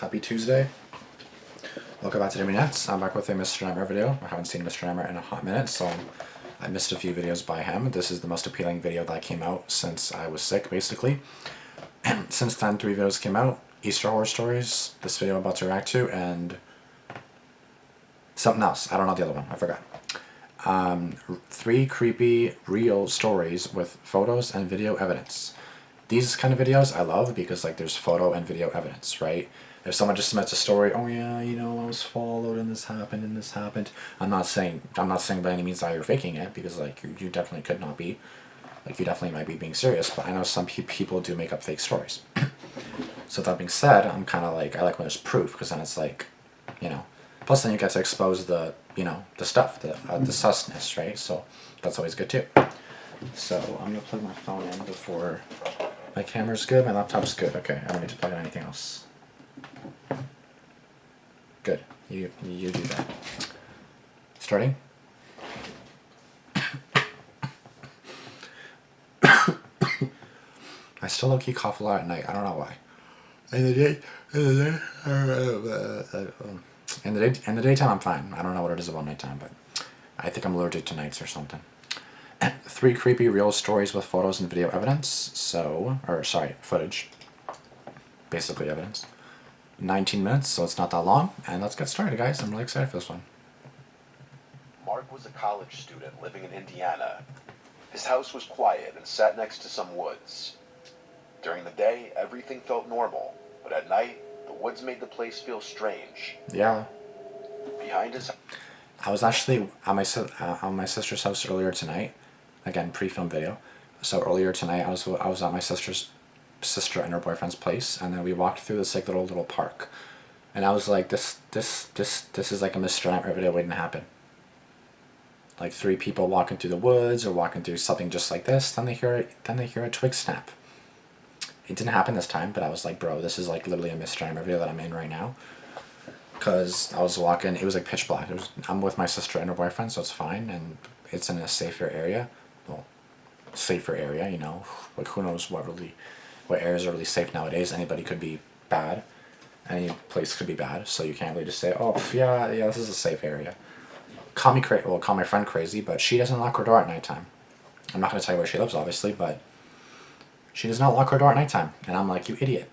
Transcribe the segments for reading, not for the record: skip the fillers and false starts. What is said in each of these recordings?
Happy Tuesday. Welcome back to Damian. I'm back with a Mr. Nightmare video. I haven't seen Mr. Nightmare in a hot minute, so I missed a few videos by him. This is the most appealing video that came out since I was sick, basically. Since then, 3 videos came out. Easter horror stories, this video I'm about to react to, and something else. I don't know the other one. I forgot. 3 creepy, real stories with photos and video evidence. These kind of videos I love because like there's photo and video evidence, right? If someone just submits a story, oh yeah, you know, I was followed and this happened. I'm not saying by any means that you're faking it, because like you definitely could not be. Like you definitely might be being serious, but I know some people do make up fake stories. So that being said, I'm kind of like, I like when there's proof, because then it's like, you know, plus then you get to expose the, you know, the stuff, the susness, right? So that's always good too. So I'm gonna plug my phone in before my camera's good, my laptop's good. Okay, I don't need to plug in anything else. Good, you do that. Starting. I still low-key cough a lot at night. I don't know why. In the daytime I'm fine. I don't know what it is about nighttime, but I think I'm allergic to nights or something. 3 creepy real stories with photos and video evidence. So, or sorry, footage. Basically evidence. 19 minutes, so it's not that long. And let's get started, guys. I'm really excited for this one. Mark was a college student living in Indiana. His house was quiet and sat next to some woods. During the day, everything felt normal, but at night, the woods made the place feel strange. Yeah. Behind his... I was actually on my sister's house earlier tonight. Again, pre-film video. So earlier tonight, I was at my sister and her boyfriend's place, and then we walked through this like little park, and I was like, this is like a Mr. Nightmare video waiting to happen. Like 3 people walking through the woods or walking through something just like this. Then they hear a twig snap. It didn't happen this time, but I was like, bro, this is like literally a Mr. Nightmare video that I'm in right now. Because I was walking, it was like pitch black. I'm with my sister and her boyfriend, so it's fine, and it's in a safer area. Well, safer area, you know. Like who knows what areas are really safe nowadays. Anybody could be bad. Any place could be bad, so you can't really just say, oh yeah, this is a safe area. Call my friend crazy, but she doesn't lock her door at nighttime. I'm not going to tell you where she lives, obviously, but she does not lock her door at nighttime. And I'm like, you idiot.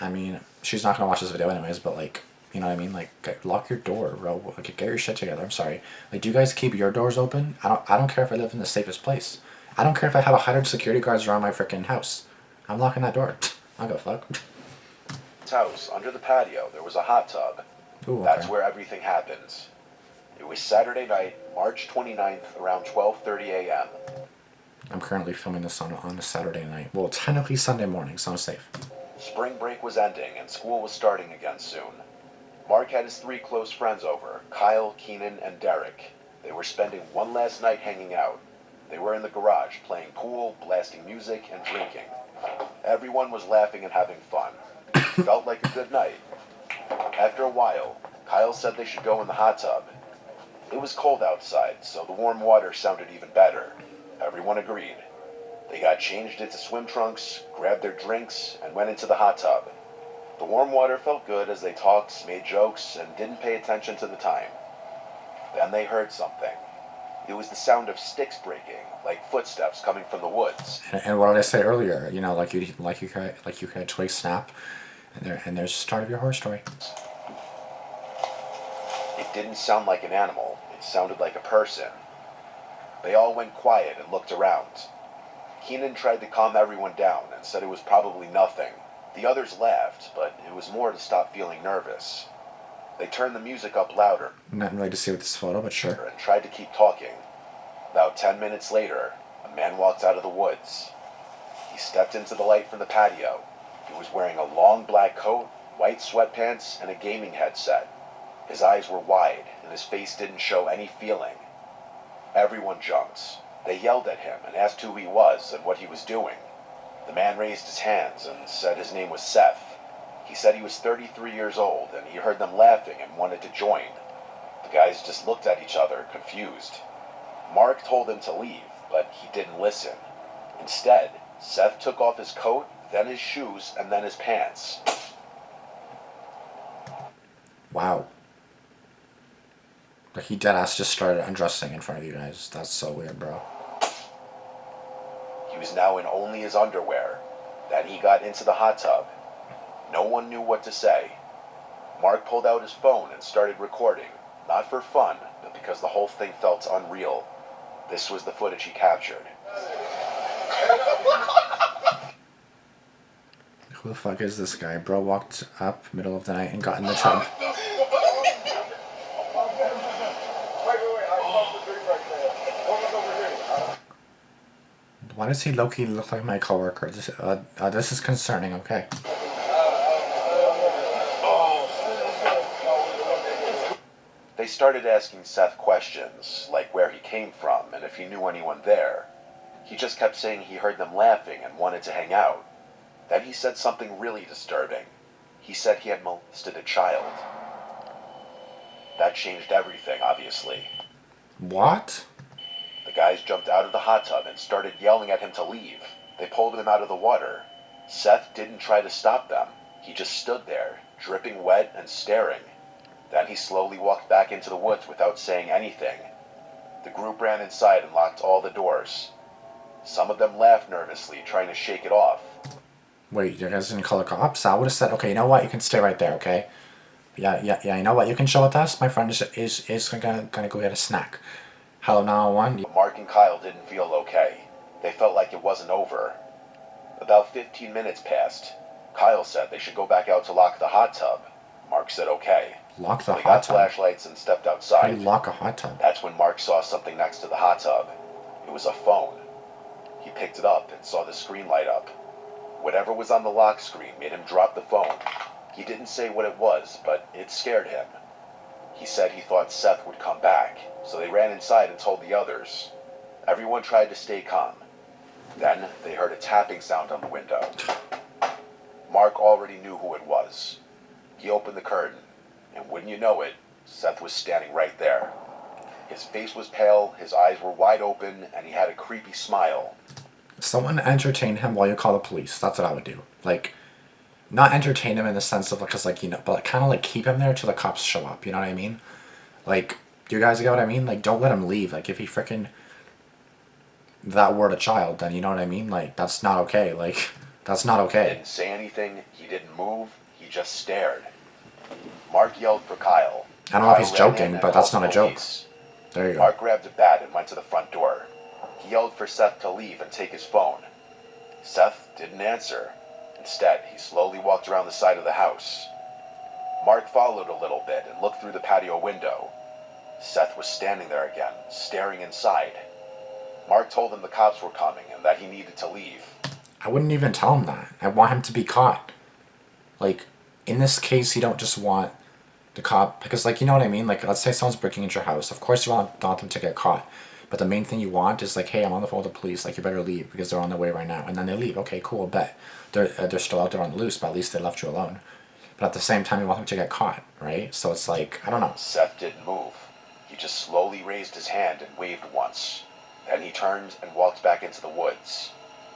I mean, she's not going to watch this video anyways, but like, you know what I mean? Like, lock your door, bro. Like, get your shit together. I'm sorry. Like, do you guys keep your doors open? I don't care if I live in the safest place. I don't care if I have 100 security guards around my freaking house. I'm locking that door. I don't give a fuck. His house, under the patio, there was a hot tub. Ooh, okay. That's where everything happened. It was Saturday night, March 29th, around 12:30 a.m. I'm currently filming this on a Saturday night. Well, technically Sunday morning, so I'm safe. Spring break was ending and school was starting again soon. Mark had his 3 close friends over, Kyle, Keenan, and Derek. They were spending one last night hanging out. They were in the garage playing pool, blasting music, and drinking. Everyone was laughing and having fun. It felt like a good night. After a while, Kyle said they should go in the hot tub. It was cold outside, so the warm water sounded even better. Everyone agreed. They got changed into swim trunks, grabbed their drinks, and went into the hot tub. The warm water felt good as they talked, made jokes, and didn't pay attention to the time. Then they heard something. It was the sound of sticks breaking, like footsteps coming from the woods. And what did I say earlier? You know, like you heard a twig snap, and there's the start of your horror story. It didn't sound like an animal. It sounded like a person. They all went quiet and looked around. Keenan tried to calm everyone down and said it was probably nothing. The others laughed, but it was more to stop feeling nervous. They turned the music up louder. Nothing really to see with this photo, but sure. And tried to keep talking. About 10 minutes later, a man walked out of the woods. He stepped into the light from the patio. He was wearing a long black coat, white sweatpants, and a gaming headset. His eyes were wide, and his face didn't show any feeling. Everyone jumped. They yelled at him and asked who he was and what he was doing. The man raised his hands and said his name was Seth. He said he was 33 years old, and he heard them laughing and wanted to join. The guys just looked at each other, confused. Mark told him to leave, but he didn't listen. Instead, Seth took off his coat then his shoes, and then his pants. Wow. Like, he deadass just started undressing in front of you guys. That's so weird, bro. He was now in only his underwear. Then he got into the hot tub. No one knew what to say. Mark pulled out his phone and started recording, not for fun, but because the whole thing felt unreal. This was the footage he captured. Who the fuck is this guy? Bro walked up middle of the night and got in the tub. Why does he low-key look like my coworker? This is concerning, okay. They started asking Seth questions, like where he came from and if he knew anyone there. He just kept saying he heard them laughing and wanted to hang out. Then he said something really disturbing. He said he had molested a child. That changed everything, obviously. What? The guys jumped out of the hot tub and started yelling at him to leave. They pulled him out of the water. Seth didn't try to stop them. He just stood there, dripping wet and staring. Then he slowly walked back into the woods without saying anything. The group ran inside and locked all the doors. Some of them laughed nervously, trying to shake it off. Wait, you guys didn't call the cops? I would have said, okay, you know what? You can stay right there, okay? Yeah, you know what? You can chill with us. My friend is gonna go get a snack. Hello, 911. But Mark and Kyle didn't feel okay. They felt like it wasn't over. About 15 minutes passed. Kyle said they should go back out to lock the hot tub. Mark said okay. Lock the They hot got tub? flashlights and stepped How do outside. you lock a hot tub? That's when Mark saw something next to the hot tub. It was a phone. He picked it up and saw the screen light up. Whatever was on the lock screen made him drop the phone. He didn't say what it was, but it scared him. He said he thought Seth would come back, so they ran inside and told the others. Everyone tried to stay calm. Then they heard a tapping sound on the window. Mark already knew who it was. He opened the curtain, and wouldn't you know it, Seth was standing right there. His face was pale, his eyes were wide open, and he had a creepy smile. Someone entertain him while you call the police. That's what I would do. Like, not entertain him in the sense of, because, like, you know, but kind of, like, keep him there till the cops show up. You know what I mean? Like, do you guys get what I mean? Like, don't let him leave. Like, if he frickin' that word a child, then you know what I mean? Like, that's not okay. Like, that's not He okay. didn't say anything, he didn't move, he just stared. Mark yelled for Kyle. I don't know if he's Kyle ran joking, in and but that's called not a the joke. police. There you go. Mark grabbed a bat and went to the front door. He yelled for Seth to leave and take his phone. Seth didn't answer. Instead, he slowly walked around the side of the house. Mark followed a little bit and looked through the patio window. Seth was standing there again, staring inside. Mark told him the cops were coming and that he needed to leave. I wouldn't even tell him that. I want him to be caught. Like, in this case, you don't just want the cop, because, like, you know what I mean? Like, let's say someone's breaking into your house. Of course you want them to get caught. But the main thing you want is, like, hey, I'm on the phone with the police. Like, you better leave because they're on their way right now. And then they leave. Okay, cool, bet. They're still out there on the loose, but at least they left you alone. But at the same time, you want them to get caught, right? So it's like, I don't know. Seth didn't move. He just slowly raised his hand and waved once. Then he turned and walked back into the woods.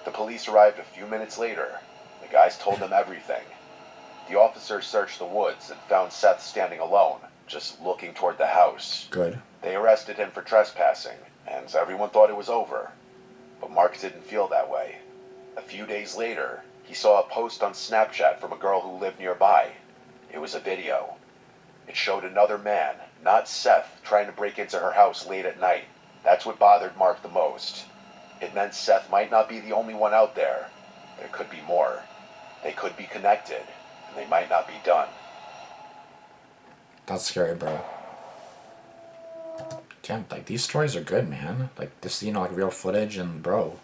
The police arrived a few minutes later. The guys told them everything. The officers searched the woods and found Seth standing alone, just looking toward the house. Good. They arrested him for trespassing, and everyone thought it was over. But Mark didn't feel that way. A few days later, he saw a post on Snapchat from a girl who lived nearby. It was a video. It showed another man, not Seth, trying to break into her house late at night. That's what bothered Mark the most. It meant Seth might not be the only one out there. There could be more. They could be connected, and they might not be done. That's scary, bro. Damn, like, these stories are good, man. Like, this, you know, like, real footage and, bro.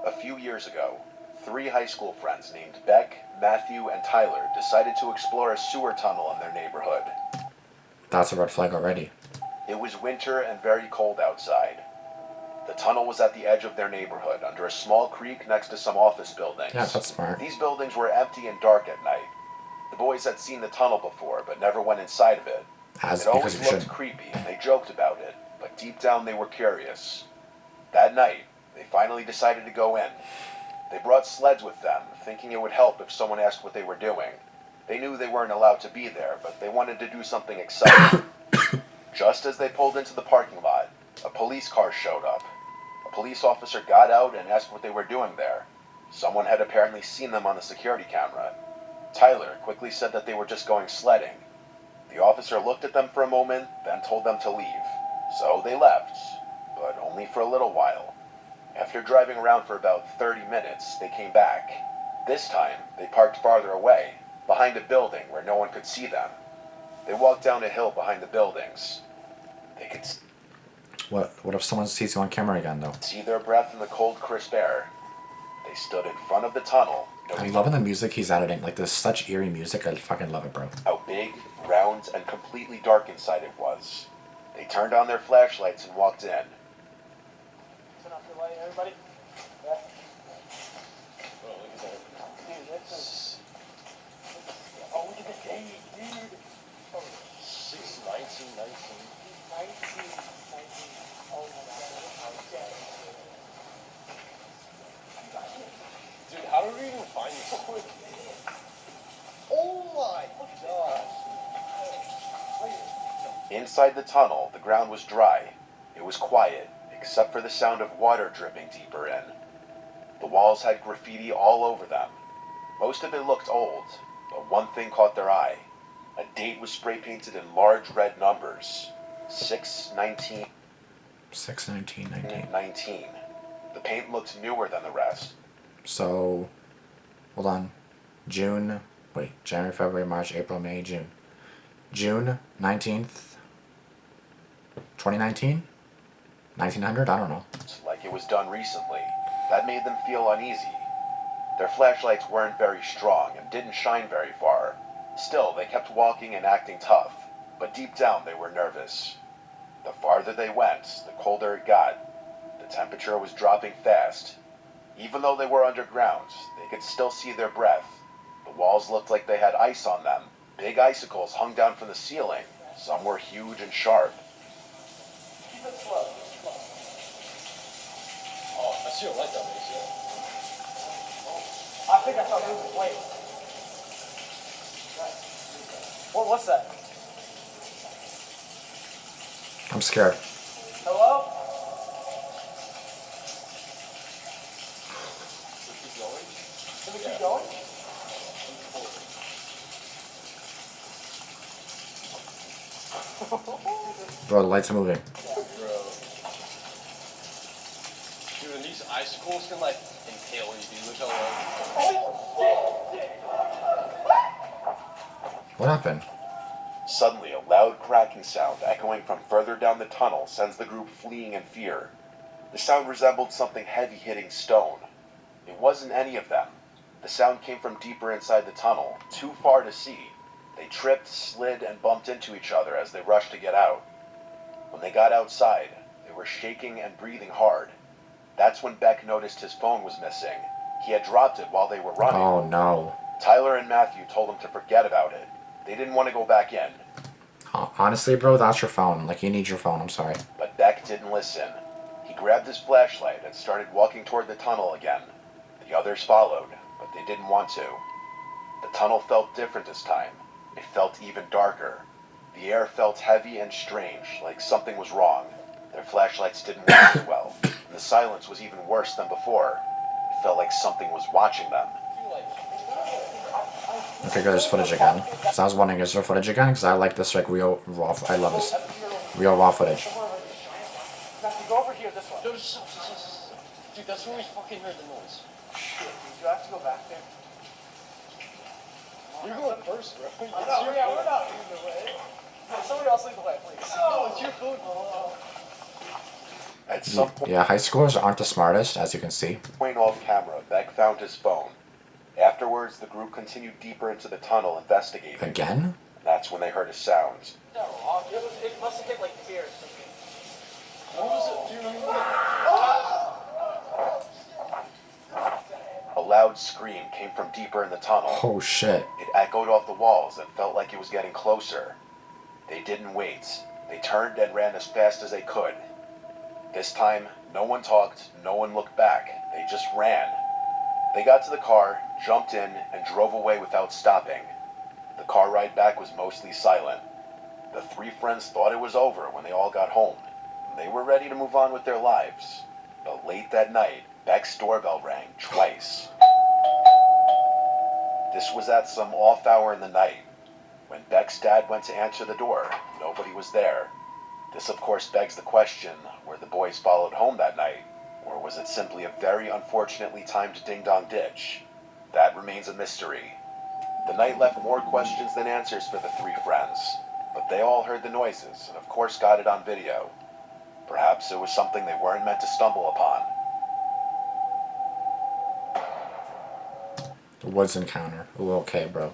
A few years ago, 3 high school friends named Beck, Matthew, and Tyler decided to explore a sewer tunnel in their neighborhood. That's a red flag already. It was winter and very cold outside. The tunnel was at the edge of their neighborhood, under a small creek next to some office buildings. Yeah, that's smart. These buildings were empty and dark at night. The boys had seen the tunnel before, but never went inside of it. As It because always you looked shouldn't. creepy, and they joked about it, but deep down they were curious. That night, they finally decided to go in. They brought sleds with them, thinking it would help if someone asked what they were doing. They knew they weren't allowed to be there, but they wanted to do something exciting. Just as they pulled into the parking lot, a police car showed up. A police officer got out and asked what they were doing there. Someone had apparently seen them on the security camera. Tyler quickly said that they were just going sledding. The officer looked at them for a moment, then told them to leave. So they left, but only for a little while. After driving around for about 30 minutes, they came back. This time, they parked farther away, behind a building where no one could see them. They walked down a hill behind the buildings. They could What if someone sees you on camera again, though? see their breath in the cold, crisp air. They stood in front of the tunnel, I'm knowing loving the music he's editing. Like, there's such eerie music. I fucking love it, bro. how big, round, and completely dark inside it was. They turned on their flashlights and walked in. Turn off your light, everybody. Yeah. Oh, look at that. Dude, that's oh, look at the date, dude. Oh, 6/19/19. 19. Oh my god. Dude, how did we even find this? Oh my gosh. Inside the tunnel, the ground was dry. It was quiet, except for the sound of water dripping deeper in. The walls had graffiti all over them. Most of it looked old, but one thing caught their eye. A date was spray painted in large red numbers. 6/19/19. 6/19/19. The paint looked newer than the rest. So, hold on. January, February, March, April, May, June. June 19th, 2019? 1900? I don't know. Like it was done recently. That made them feel uneasy. Their flashlights weren't very strong and didn't shine very far. Still, they kept walking and acting tough, but deep down they were nervous. The farther they went, the colder it got. The temperature was dropping fast. Even though they were underground, they could still see their breath. The walls looked like they had ice on them. Big icicles hung down from the ceiling. Some were huge and sharp. Keep it slow. Oh, I see a light down there, see it? I think I saw moving plate. What's that? I'm scared. Hello? We keep going? Can we keep going? Bro, the lights are moving. Bro. Dude, and these icicles can like impale you, dude. Look how long. What happened? Suddenly, a loud cracking sound echoing from further down the tunnel sends the group fleeing in fear. The sound resembled something heavy hitting stone. It wasn't any of them. The sound came from deeper inside the tunnel, too far to see. They tripped, slid, and bumped into each other as they rushed to get out. When they got outside, they were shaking and breathing hard. That's when Beck noticed his phone was missing. He had dropped it while they were running. Oh no. Tyler and Matthew told him to forget about it. They didn't want to go back in. Honestly, bro, that's your phone. Like, you need your phone. I'm sorry. But Beck didn't listen. He grabbed his flashlight and started walking toward the tunnel again. The others followed, but they didn't want to. The tunnel felt different this time. It felt even darker. The air felt heavy and strange, like something was wrong. Their flashlights didn't work as well, and the silence was even worse than before. It felt like something was watching them. Okay, there's footage again. So I was wondering, is there footage again? Because I like this, like, real raw. I love this. Real raw footage. Matthew, go over here this way. Dude, that's when we fucking heard the noise. Shit, dude, you have to go back there. You're going first, bro. No, yeah, we're not leading the way. No, somebody else lead the way, please. No, it's your food. At some point Yeah, high schoolers aren't the smartest, as you can see. off camera, Beck found his phone. Afterwards, the group continued deeper into the tunnel investigating. Again? That's when they heard a sound. It must have hit like here or something. What was it? Do you remember? A loud scream came from deeper in the tunnel. Oh shit. It echoed off the walls and felt like it was getting closer. They didn't wait. They turned and ran as fast as they could. This time, No one talked, no one looked back. They just ran. They got to the car, jumped in, and drove away without stopping. The car ride back was mostly silent. The three friends thought it was over when they all got home. They were ready to move on with their lives. But late that night, Beck's doorbell rang twice. This was at some off hour in the night. When Beck's dad went to answer the door, nobody was there. This of course begs the question, were the boys followed home that night? Or was it simply a very unfortunately timed ding-dong ditch? That remains a mystery. The night left more questions than answers for the three friends, but they all heard the noises and of course got it on video. Perhaps it was something they weren't meant to stumble upon. The woods encounter. Ooh, okay, bro.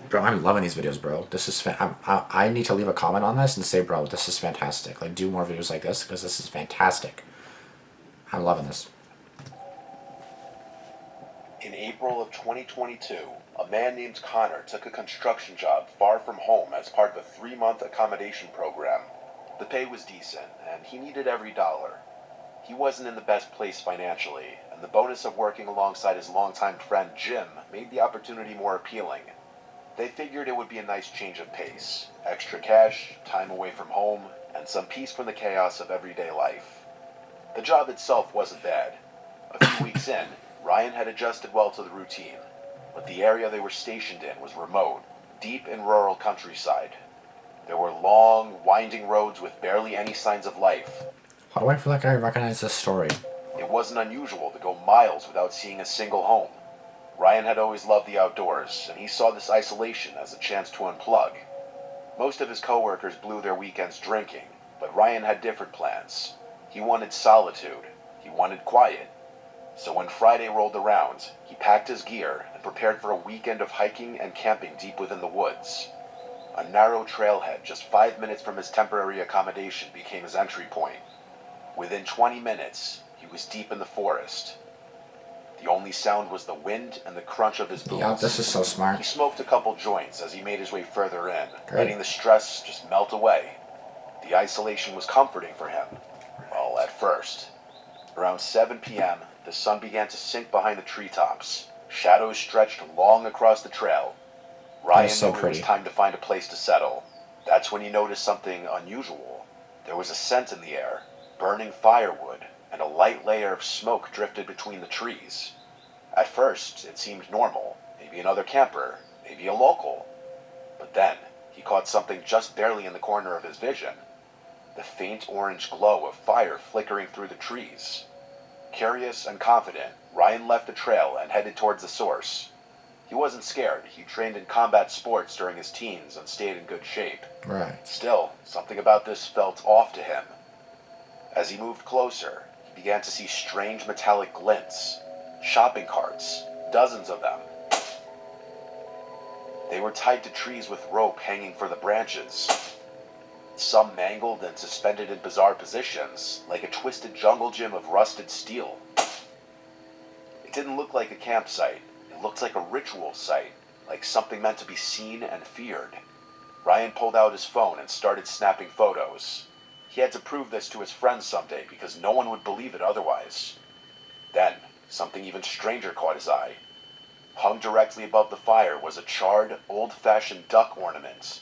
Bro, I'm loving these videos, bro. This is I need to leave a comment on this and say, bro, this is fantastic. Like, do more videos like this because this is fantastic. I'm loving this. In April of 2022, a man named Connor took a construction job far from home as part of a 3-month accommodation program. The pay was decent, and he needed every dollar. He wasn't in the best place financially, and the bonus of working alongside his longtime friend Jim made the opportunity more appealing. They figured it would be a nice change of pace. Extra cash, time away from home, and some peace from the chaos of everyday life. The job itself wasn't bad. A few weeks in, Ryan had adjusted well to the routine, but the area they were stationed in was remote, deep in rural countryside. There were long, winding roads with barely any signs of life. How do I feel like I recognize this story? It wasn't unusual to go miles without seeing a single home. Ryan had always loved the outdoors, and he saw this isolation as a chance to unplug. Most of his coworkers blew their weekends drinking, but Ryan had different plans. He wanted solitude. He wanted quiet. So when Friday rolled around, he packed his gear and prepared for a weekend of hiking and camping deep within the woods. A narrow trailhead just 5 minutes from his temporary accommodation became his entry point. Within 20 minutes, he was deep in the forest. The only sound was the wind and the crunch of his boots. Yeah, this is so smart. He smoked a couple joints as he made his way further in, Great. letting the stress just melt away. The isolation was comforting for him. Well, at first. Around 7 p.m., the sun began to sink behind the treetops. Shadows stretched long across the trail. Ryan so knew it was pretty. time to find a place to settle. That's when he noticed something unusual. There was a scent in the air, burning firewood, and a light layer of smoke drifted between the trees. At first, it seemed normal. Maybe another camper, maybe a local. But then, he caught something just barely in the corner of his vision. The faint orange glow of fire flickering through the trees. Curious and confident, Ryan left the trail and headed towards the source. He wasn't scared. He trained in combat sports during his teens and stayed in good shape. Right. Still, something about this felt off to him. As he moved closer, he began to see strange metallic glints. Shopping carts, dozens of them. They were tied to trees with rope hanging for the branches. Some mangled and suspended in bizarre positions, like a twisted jungle gym of rusted steel. It didn't look like a campsite. It looked like a ritual site, like something meant to be seen and feared. Ryan pulled out his phone and started snapping photos. He had to prove this to his friends someday because no one would believe it otherwise. Then, something even stranger caught his eye. Hung directly above the fire was a charred, old-fashioned duck ornament.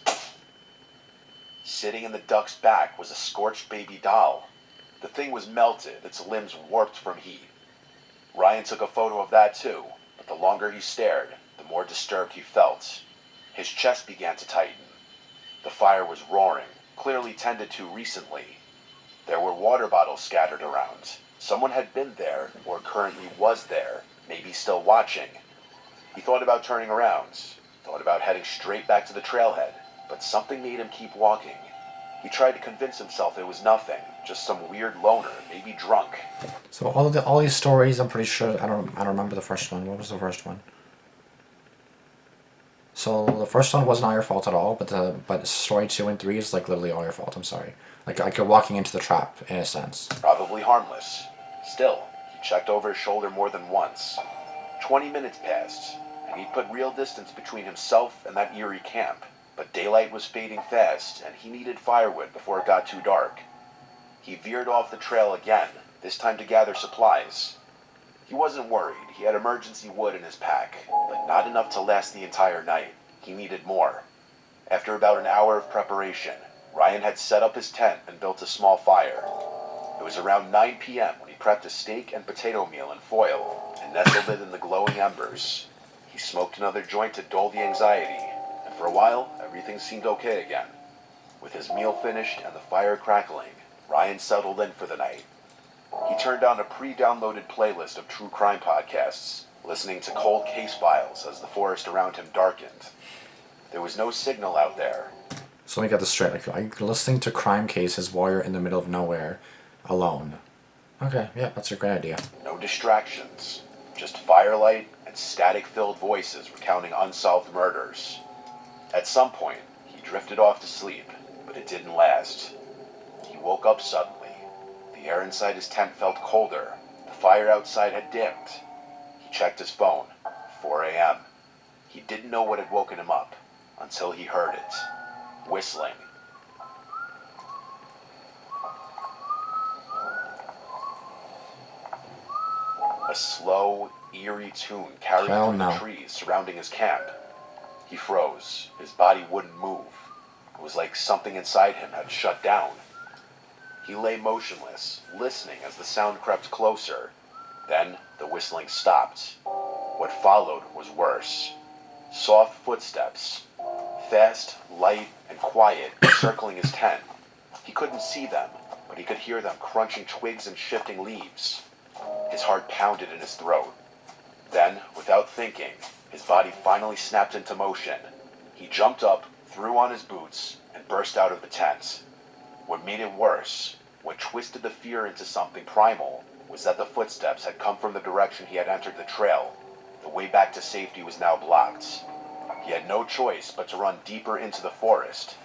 Sitting in the duck's back was a scorched baby doll. The thing was melted, its limbs warped from heat. Ryan took a photo of that too, but the longer he stared, the more disturbed he felt. His chest began to tighten. The fire was roaring, clearly tended to recently. There were water bottles scattered around. Someone had been there, or currently was there, maybe still watching. He thought about turning around, thought about heading straight back to the trailhead, but something made him keep walking. He tried to convince himself it was nothing, just some weird loner, maybe drunk. So all these stories, I'm pretty sure I don't remember the first one. What was the first one? So the first one wasn't all your fault at all, but story 2 and 3 is like literally all your fault. I'm sorry. Like you're walking into the trap in a sense. Probably harmless. Still, he checked over his shoulder more than once. 20 minutes passed, and he'd put real distance between himself and that eerie camp. But daylight was fading fast, and he needed firewood before it got too dark. He veered off the trail again, this time to gather supplies. He wasn't worried. He had emergency wood in his pack, but not enough to last the entire night. He needed more. After about an hour of preparation, Ryan had set up his tent and built a small fire. It was around 9 p.m. when he prepped a steak and potato meal in foil and nestled it in the glowing embers. He smoked another joint to dull the anxiety, and for a while, everything seemed okay again. With his meal finished and the fire crackling, Ryan settled in for the night. He turned on a pre-downloaded playlist of true crime podcasts, listening to cold case files as the forest around him darkened. There was no signal out there. So let me get this straight. Like listening to crime cases while you're in the middle of nowhere, alone. Okay, yeah, that's a great idea. No distractions, just firelight and static-filled voices recounting unsolved murders. At some point, he drifted off to sleep, but it didn't last. He woke up suddenly. The air inside his tent felt colder. The fire outside had dimmed. He checked his phone. 4 a.m. He didn't know what had woken him up until he heard it. Whistling. A slow, eerie tune carried Hell through no. the trees surrounding his camp. He froze. His body wouldn't move. It was like something inside him had shut down. He lay motionless, listening as the sound crept closer. Then the whistling stopped. What followed was worse. Soft footsteps. Fast, light, and quiet, circling his tent. He couldn't see them, but he could hear them crunching twigs and shifting leaves. His heart pounded in his throat. Then, without thinking, his body finally snapped into motion. He jumped up, threw on his boots, and burst out of the tent. What made it worse, what twisted the fear into something primal, was that the footsteps had come from the direction he had entered the trail. The way back to safety was now blocked. He had no choice but to run deeper into the forest.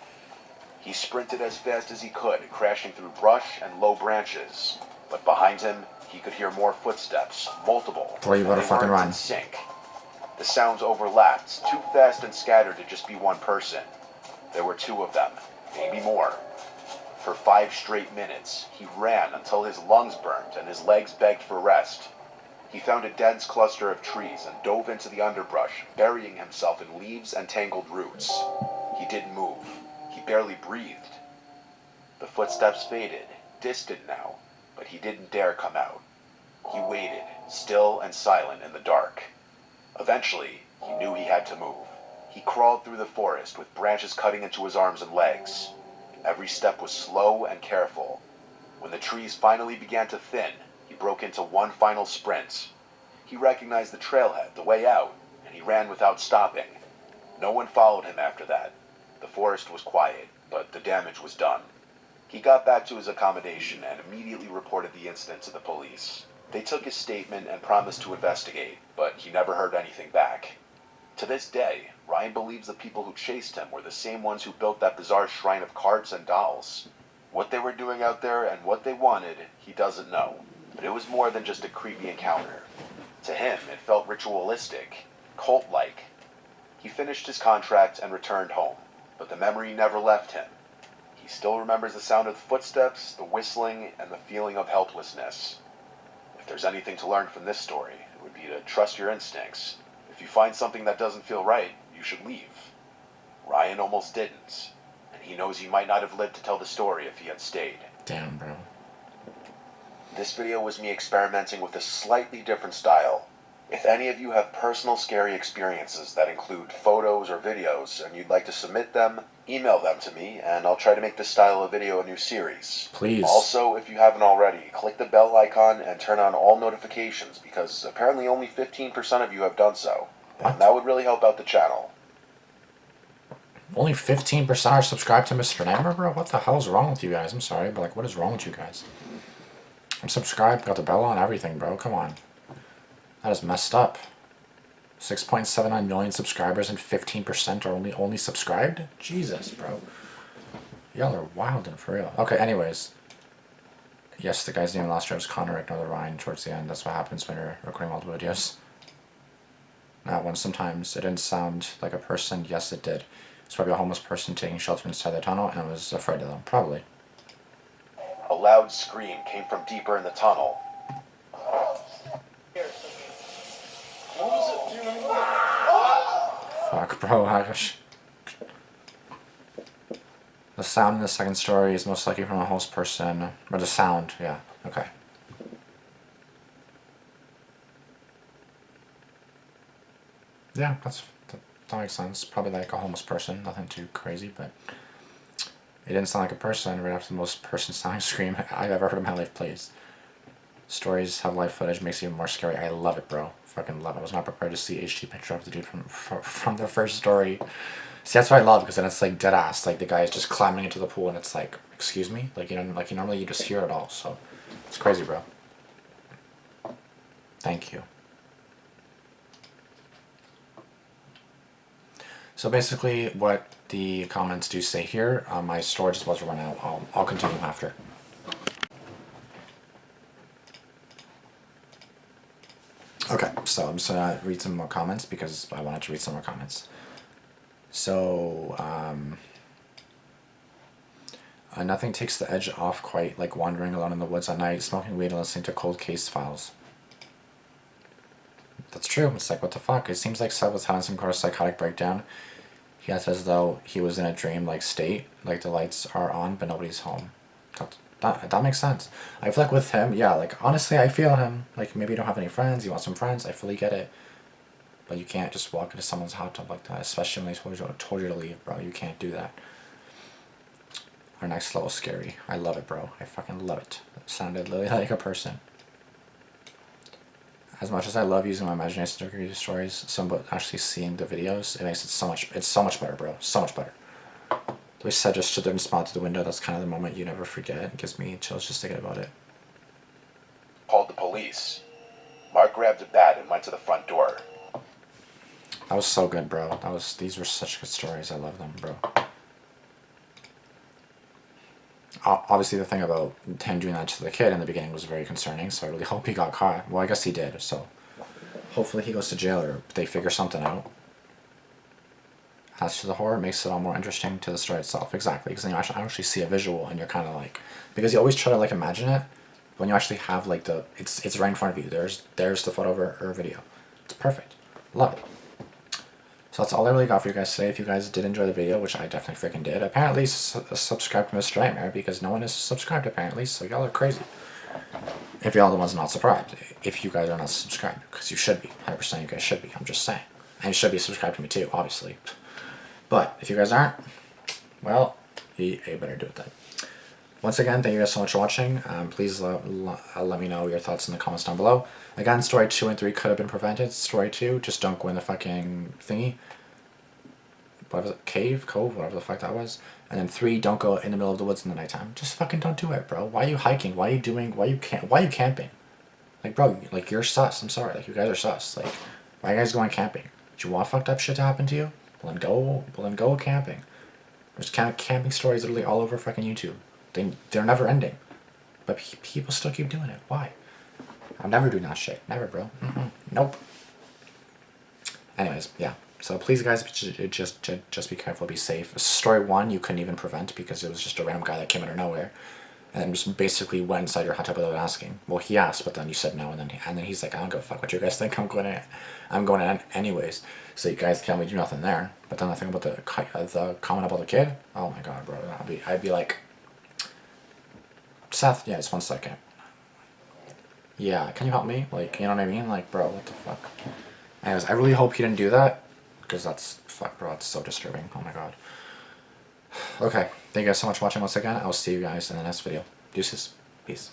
He sprinted as fast as he could, crashing through brush and low branches. But behind him, he could hear more footsteps, multiple. Boy, you better They fucking weren't run. in sync. The sounds overlapped, too fast and scattered to just be one person. There were two of them, maybe more. For 5 straight minutes, he ran until his lungs burned and his legs begged for rest. He found a dense cluster of trees and dove into the underbrush, burying himself in leaves and tangled roots. He didn't move. He barely breathed. The footsteps faded, distant now, but he didn't dare come out. He waited, still and silent in the dark. Eventually, he knew he had to move. He crawled through the forest with branches cutting into his arms and legs. Every step was slow and careful. When the trees finally began to thin, he broke into one final sprint. He recognized the trailhead, the way out, and he ran without stopping. No one followed him after that. The forest was quiet, but the damage was done. He got back to his accommodation and immediately reported the incident to the police. They took his statement and promised to investigate, but he never heard anything back. To this day, Ryan believes the people who chased him were the same ones who built that bizarre shrine of cards and dolls. What they were doing out there and what they wanted, he doesn't know. But it was more than just a creepy encounter. To him, it felt ritualistic, cult-like. He finished his contract and returned home, but the memory never left him. He still remembers the sound of the footsteps, the whistling, and the feeling of helplessness. If there's anything to learn from this story, it would be to trust your instincts. If you find something that doesn't feel right, you should leave. Ryan almost didn't, and he knows he might not have lived to tell the story if he had stayed. Damn, bro. This video was me experimenting with a slightly different style. If any of you have personal scary experiences that include photos or videos and you'd like to submit them, email them to me and I'll try to make this style of video a new series. Please. Also, if you haven't already, click the bell icon and turn on all notifications because apparently only 15% of you have done so. What? And that would really help out the channel. Only 15% are subscribed to Mr. Namber, bro? What the hell's wrong with you guys? I'm sorry, but like, what is wrong with you guys? I'm subscribed, got the bell on, everything, bro. Come on. That is messed up. 6.79 million subscribers and 15% are only subscribed? Jesus, bro. Y'all are wild and for real. Okay, anyways. Yes, the guy's name last year was Connor. Ignore the Ryan towards the end. That's what happens when you're recording multiple videos. That one, sometimes it didn't sound like a person. Yes, it did. It's probably a homeless person taking shelter inside the tunnel and was afraid of them. Probably. A loud scream came from deeper in the tunnel. What was it? Do you remember what? Fuck, bro, gosh. The sound in the second story is most likely from a host person. Or the sound, yeah, okay. Yeah, that makes sense. Probably like a homeless person, nothing too crazy, but it didn't sound like a person right after the most person-sounding scream I've ever heard in my life, please. Stories have live footage, makes it even more scary. I love it, bro. Fucking love it. I was not prepared to see HD picture of the dude from the first story. See, that's what I love, because then it's like dead ass. Like the guy is just climbing into the pool, and it's like, excuse me, like normally you just hear it all. So it's crazy, bro. Thank you. So basically, what the comments do say here, my storage is about to run out. I'll continue after. Okay, so I'm just gonna read some more comments because I wanted to read some more comments. So, nothing takes the edge off quite like wandering alone in the woods at night, smoking weed and listening to cold case files. That's true. It's like, what the fuck? It seems like Seb was having some kind of psychotic breakdown. He acts as though he was in a dream-like state, like the lights are on but nobody's home. That makes sense. I feel like with him, yeah, like honestly I feel him. Like maybe you don't have any friends, you want some friends, I fully get it. But you can't just walk into someone's hot tub like that, especially when they told you to leave, bro. You can't do that. Our next level is scary. I love it, bro. I fucking love it. It sounded literally like a person. As much as I love using my imagination to create stories, but actually seeing the videos, it makes it so much better, bro. So much better. The way Seth just stood there and smiled through the window, that's kind of the moment you never forget. It gives me chills just thinking about it. Called the police. Mark grabbed a bat and went to the front door. That was so good, bro. These were such good stories. I love them, bro. Obviously, the thing about him doing that to the kid in the beginning was very concerning, so I really hope he got caught. Well, I guess he did, so hopefully he goes to jail or they figure something out. As to the horror, it makes it all more interesting to the story itself. Exactly, because then you actually see a visual and you're kind of like, because you always try to like imagine it, but when you actually have like it's right in front of you. There's the photo or video. It's perfect. Love it. So that's all I really got for you guys today. If you guys did enjoy the video, which I definitely freaking did, apparently subscribe to Mr. Nightmare, because no one is subscribed apparently, so y'all are crazy. If y'all are the ones not subscribed. If you guys are not subscribed, because you should be. 100% you guys should be. I'm just saying. And you should be subscribed to me too, obviously. But if you guys aren't, well, you better do it then. Once again, thank you guys so much for watching. Please let me know your thoughts in the comments down below. Again, story 2 and 3 could have been prevented. Story 2, just don't go in the fucking thingy. What was it? Cave? Cove? Whatever the fuck that was. And then 3, don't go in the middle of the woods in the nighttime. Just fucking don't do it, bro. Why are you hiking? Why are you camping? Like, bro, like, you're sus. I'm sorry. Like, you guys are sus. Like, why are you guys going camping? Do you want fucked up shit to happen to you? Well, then go camping. There's camping stories literally all over fucking YouTube. They're never ending. But people still keep doing it. Why? I'm never doing that shit. Never, bro. Nope. Anyways, yeah. So please, guys, just be careful, be safe. Story 1, you couldn't even prevent because it was just a random guy that came out of nowhere and just basically went inside your hot tub without asking. Well, he asked, but then you said no, and then he's like, I don't give a fuck what you guys think. I'm going in anyways. So you guys can't really do nothing there. But then the thing about the comment about the kid, oh my god, bro, I'd be like, Seth, yeah, just 1 second. Yeah, can you help me? Like, you know what I mean? Like, bro, what the fuck? Anyways, I really hope he didn't do that, because that's, fuck, bro, it's so disturbing. Oh my god. Okay, thank you guys so much for watching once again. I'll see you guys in the next video. Deuces. Peace.